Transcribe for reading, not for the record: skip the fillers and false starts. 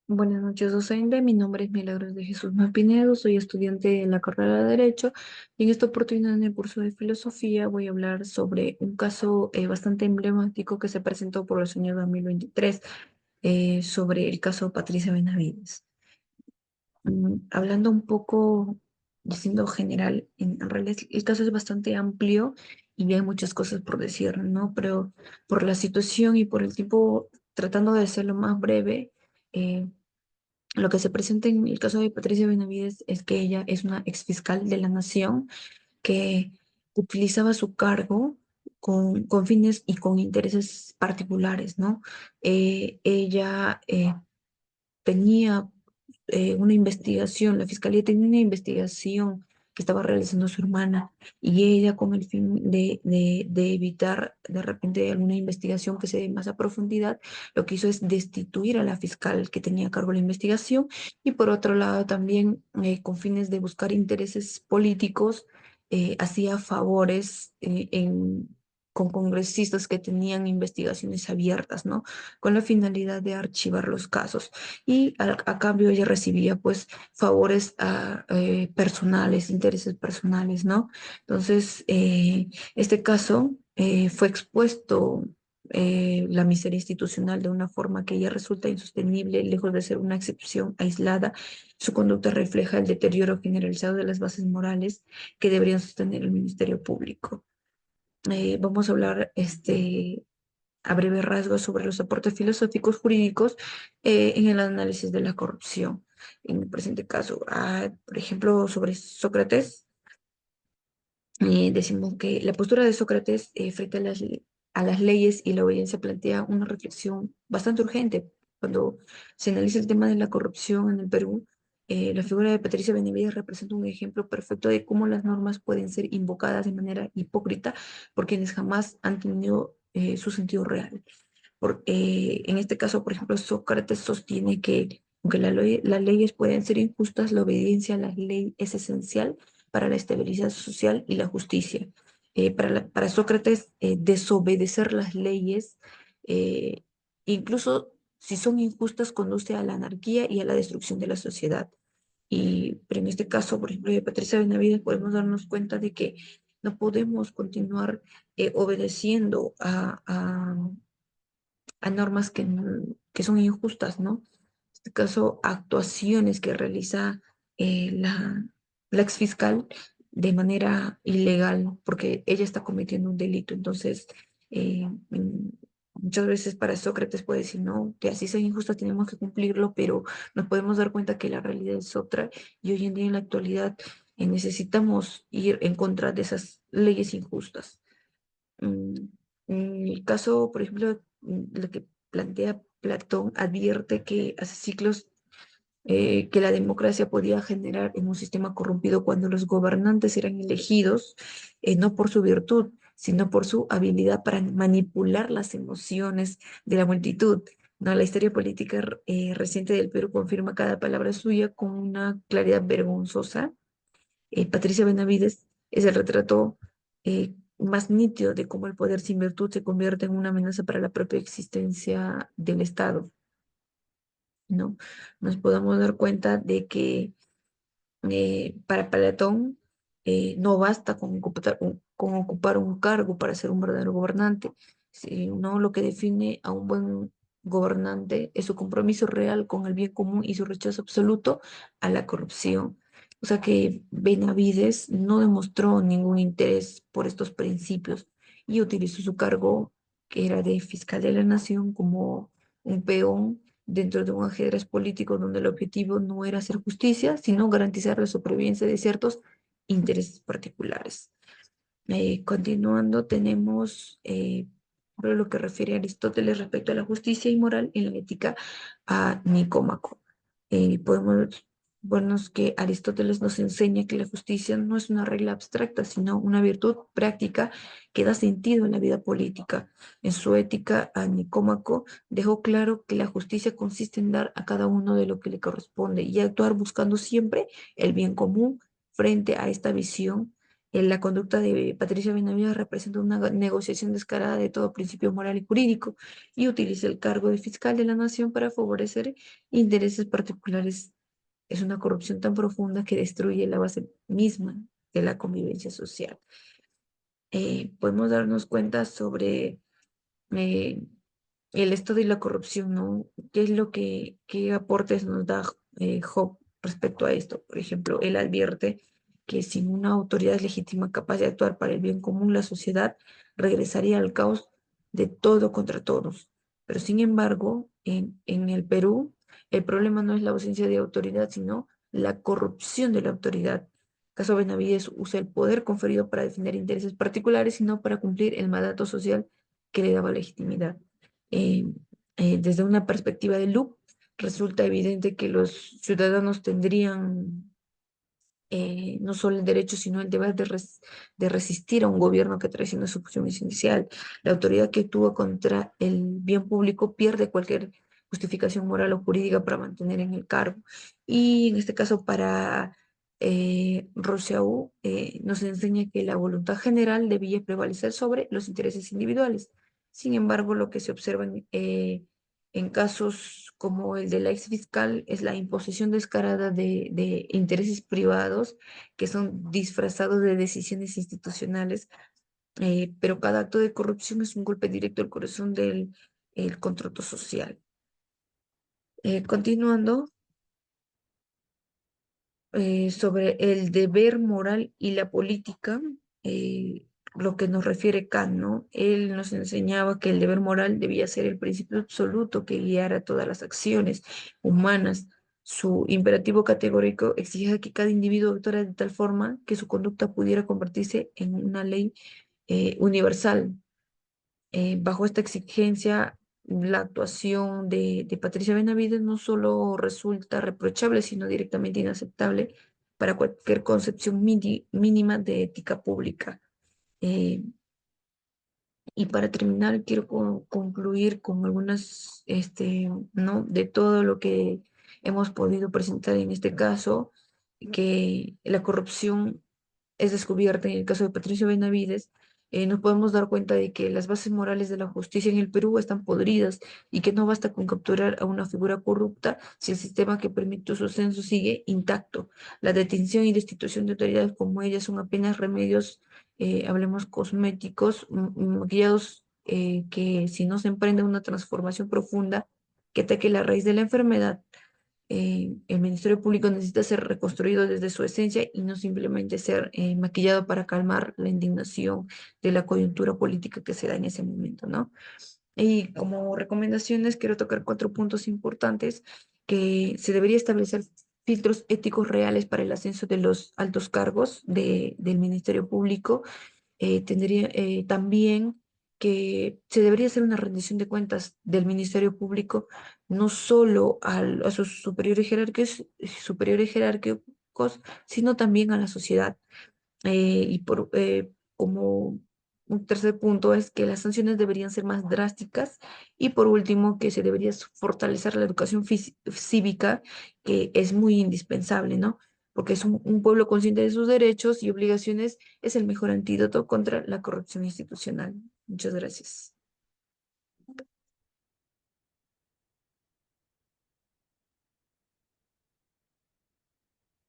Buenas noches, docente. Mi nombre es Milagros de Jesús Mapinedo, soy estudiante en la carrera de Derecho y en esta oportunidad en el curso de Filosofía voy a hablar sobre un caso bastante emblemático que se presentó por los años 2023 sobre el caso Patricia Benavides. Hablando un poco, diciendo general, en realidad el caso es bastante amplio y hay muchas cosas por decir, ¿no? Pero por la situación y por el tiempo, tratando de hacerlo más breve, eh, lo que se presenta en el caso de Patricia Benavides es que ella es una exfiscal de la nación que utilizaba su cargo con fines y con intereses particulares, ¿no? Ella tenía una investigación, la fiscalía tenía una investigación que estaba realizando su hermana y ella con el fin de evitar de repente alguna investigación que se dé más a profundidad, lo que hizo es destituir a la fiscal que tenía a cargo la investigación y por otro lado también con fines de buscar intereses políticos, hacía favores con congresistas que tenían investigaciones abiertas, ¿no? Con la finalidad de archivar los casos y a cambio ella recibía pues favores personales, intereses personales, ¿no? Entonces, este caso fue expuesto la miseria institucional de una forma que ya resulta insostenible, lejos de ser una excepción aislada. Su conducta refleja el deterioro generalizado de las bases morales que deberían sostener el Ministerio Público. Vamos a hablar a breve rasgos sobre los aportes filosóficos jurídicos en el análisis de la corrupción. En el presente caso, por ejemplo, sobre Sócrates, decimos que la postura de Sócrates frente a las leyes y la obediencia plantea una reflexión bastante urgente. Cuando se analiza el tema de la corrupción en el Perú, la figura de Patricia Benavides representa un ejemplo perfecto de cómo las normas pueden ser invocadas de manera hipócrita por quienes jamás han tenido su sentido real. En este caso, por ejemplo, Sócrates sostiene que aunque las leyes pueden ser injustas, la obediencia a la ley es esencial para la estabilidad social y la justicia. Para Sócrates, desobedecer las leyes, eh, incluso si son injustas, conduce a la anarquía y a la destrucción de la sociedad. Pero en este caso, por ejemplo, de Patricia Benavides, podemos darnos cuenta de que no podemos continuar obedeciendo a normas que son injustas, ¿no? En este caso, actuaciones que realiza la exfiscal de manera ilegal, porque ella está cometiendo un delito. Entonces, muchas veces para Sócrates puede decir, no, que así sea injusta, tenemos que cumplirlo, pero nos podemos dar cuenta que la realidad es otra y hoy en día en la actualidad necesitamos ir en contra de esas leyes injustas. Mm, En el caso, por ejemplo, lo que plantea Platón advierte que hace siglos que la democracia podía generar en un sistema corrompido cuando los gobernantes eran elegidos no por su virtud, sino por su habilidad para manipular las emociones de la multitud. ¿No? La historia política reciente del Perú confirma cada palabra suya con una claridad vergonzosa. Patricia Benavides es el retrato más nítido de cómo el poder sin virtud se convierte en una amenaza para la propia existencia del Estado, ¿no? Nos podemos dar cuenta de que para Platón no basta con ocupar un cargo para ser un verdadero gobernante, sino lo que define a un buen gobernante es su compromiso real con el bien común y su rechazo absoluto a la corrupción. O sea que Benavides no demostró ningún interés por estos principios y utilizó su cargo, que era de fiscal de la nación, como un peón dentro de un ajedrez político donde el objetivo no era hacer justicia, sino garantizar la supervivencia de ciertos intereses particulares. Continuando, tenemos por lo que refiere a Aristóteles respecto a la justicia y moral en la ética a Nicómaco. Podemos vernos que Aristóteles nos enseña que la justicia no es una regla abstracta, sino una virtud práctica que da sentido en la vida política. En su ética a Nicómaco dejó claro que la justicia consiste en dar a cada uno de lo que le corresponde y actuar buscando siempre el bien común frente a esta visión. La conducta de Patricia Benavides representa una negociación descarada de todo principio moral y jurídico y utiliza el cargo de fiscal de la nación para favorecer intereses particulares. Es una corrupción tan profunda que destruye la base misma de la convivencia social. Podemos darnos cuenta sobre eh, el estado y la corrupción, ¿no? ¿Qué es lo qué aportes nos da Job respecto a esto? Por ejemplo, él advierte que sin una autoridad legítima capaz de actuar para el bien común, la sociedad regresaría al caos de todo contra todos. Pero sin embargo, en el Perú, el problema no es la ausencia de autoridad, sino la corrupción de la autoridad. Caso Benavides usa el poder conferido para defender intereses particulares, sino para cumplir el mandato social que le daba legitimidad. Eh, Desde una perspectiva de Luke, resulta evidente que los ciudadanos tendrían no solo el derecho, sino el deber de resistir a un gobierno que traiciona su función inicial. La autoridad que actúa contra el bien público pierde cualquier justificación moral o jurídica para mantener en el cargo. Y en este caso, para Rousseau, nos enseña que la voluntad general debía prevalecer sobre los intereses individuales. Sin embargo, lo que se observa en casos como el del ex fiscal es la imposición descarada de intereses privados que son disfrazados de decisiones institucionales, pero cada acto de corrupción es un golpe directo al corazón del el contrato social. Continuando, sobre el deber moral y la política, lo que nos refiere Kant, ¿no? Él nos enseñaba que el deber moral debía ser el principio absoluto que guiara todas las acciones humanas. Su imperativo categórico exigía que cada individuo actuara de tal forma que su conducta pudiera convertirse en una ley universal. Bajo esta exigencia, la actuación de Patricia Benavides no solo resulta reprochable, sino directamente inaceptable para cualquier concepción mínima de ética pública. Eh, y para terminar, quiero concluir con algunas, ¿no? De todo lo que hemos podido presentar en este caso, que la corrupción es descubierta en el caso de Patricio Benavides, nos podemos dar cuenta de que las bases morales de la justicia en el Perú están podridas y que no basta con capturar a una figura corrupta si el sistema que permitió su ascenso sigue intacto. La detención y destitución de autoridades como ellas son apenas remedios, hablemos cosméticos, maquillados, que si no se emprende una transformación profunda que ataque la raíz de la enfermedad, el Ministerio Público necesita ser reconstruido desde su esencia y no simplemente ser maquillado para calmar la indignación de la coyuntura política que se da en ese momento, ¿no? Y como recomendaciones quiero tocar cuatro puntos importantes: que se debería establecer filtros éticos reales para el ascenso de los altos cargos del Ministerio Público. Tendría también que se debería hacer una rendición de cuentas del Ministerio Público, no solo a sus superiores jerárquicos, sino también a la sociedad. Como un tercer punto es que las sanciones deberían ser más drásticas, y por último que se debería fortalecer la educación cívica, que es muy indispensable, ¿no? Porque es un pueblo consciente de sus derechos y obligaciones, es el mejor antídoto contra la corrupción institucional. Muchas gracias.